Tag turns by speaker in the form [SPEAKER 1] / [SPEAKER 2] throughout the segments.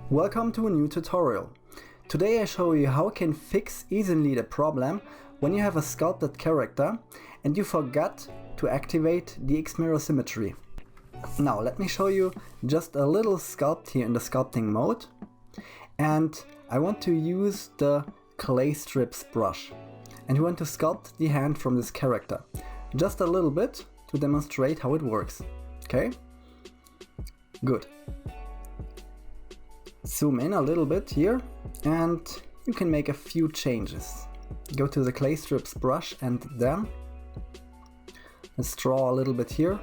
[SPEAKER 1] Welcome to a new tutorial. Today I show you how you can fix easily the problem when you have a sculpted character and you forgot to activate the xmirror symmetry. Now let me show you just a little sculpt here in the sculpting mode, and I want to use the clay strips brush and we want to sculpt the hand from this character just a little bit to demonstrate how it works. Okay? Good. Zoom in a little bit here and you can make a few changes. Go to the clay strips brush and then let's draw a little bit here.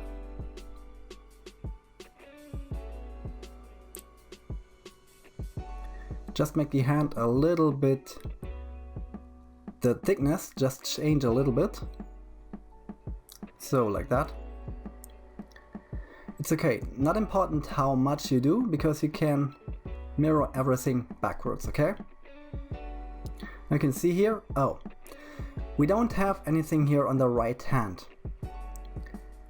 [SPEAKER 1] Just make the hand a little bit, the thickness just change a little bit. So like that. It's okay, not important how much you do because you can mirror everything backwards, okay? You can see here, we don't have anything here on the right hand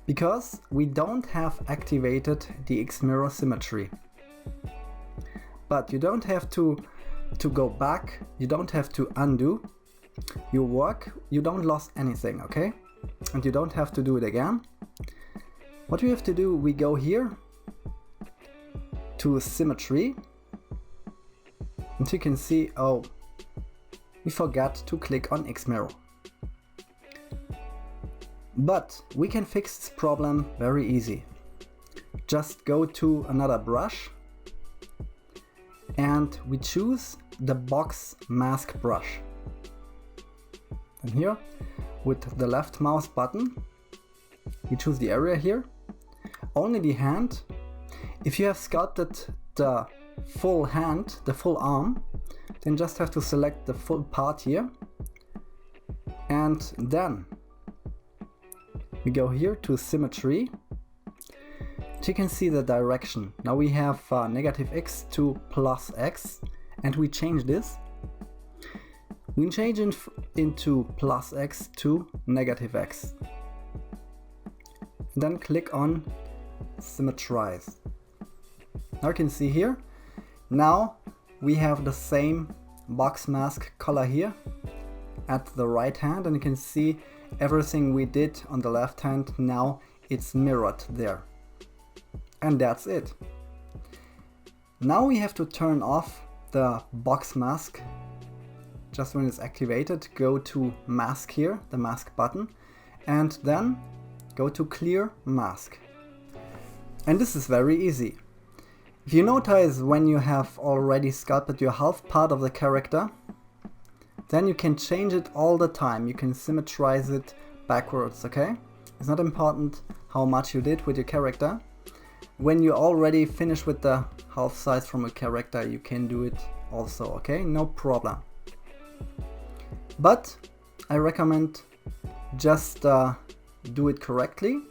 [SPEAKER 1] because we don't have activated the xmirror symmetry. But you don't have to go back, you don't have to undo your work, you don't lose anything, okay? And you don't have to do it again. What we have to do, we go here to symmetry. And you can see, we forgot to click on xmirror. But we can fix this problem very easy. Just go to another brush and we choose the box mask brush. And here, with the left mouse button, we choose the area here, only the hand. If you have sculpted the full hand, the full arm, then just have to select the full part here, and then we go here to symmetry. You can see the direction. Now we have -x to +x, and we change this. We change it into +x to -x. Then click on symmetrize. Now you can see here, now we have the same box mask color here at the right hand, and you can see everything we did on the left hand, now it's mirrored there. And that's it. Now we have to turn off the box mask. Just when it's activated, go to mask here, the mask button, and then go to clear mask. And this is very easy. If you notice when you have already sculpted your half part of the character, then you can change it all the time. You can symmetrize it backwards, okay? It's not important how much you did with your character. When you already finish with the half size from a character, you can do it also, okay? No problem. But I recommend just do it correctly.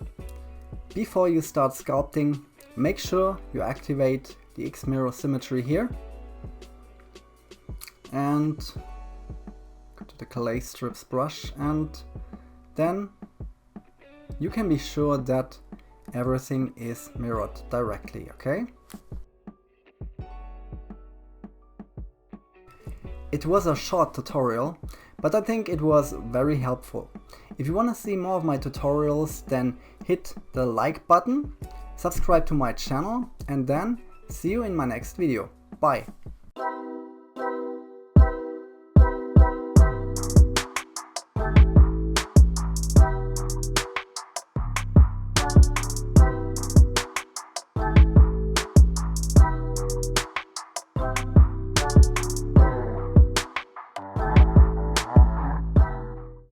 [SPEAKER 1] Before you start sculpting, make sure you activate the xmirror symmetry here and go to the clay strips brush, and then you can be sure that everything is mirrored directly, okay? It was a short tutorial, but I think it was very helpful. If you want to see more of my tutorials, then hit the like button, subscribe to my channel, and then see you in my next video. Bye!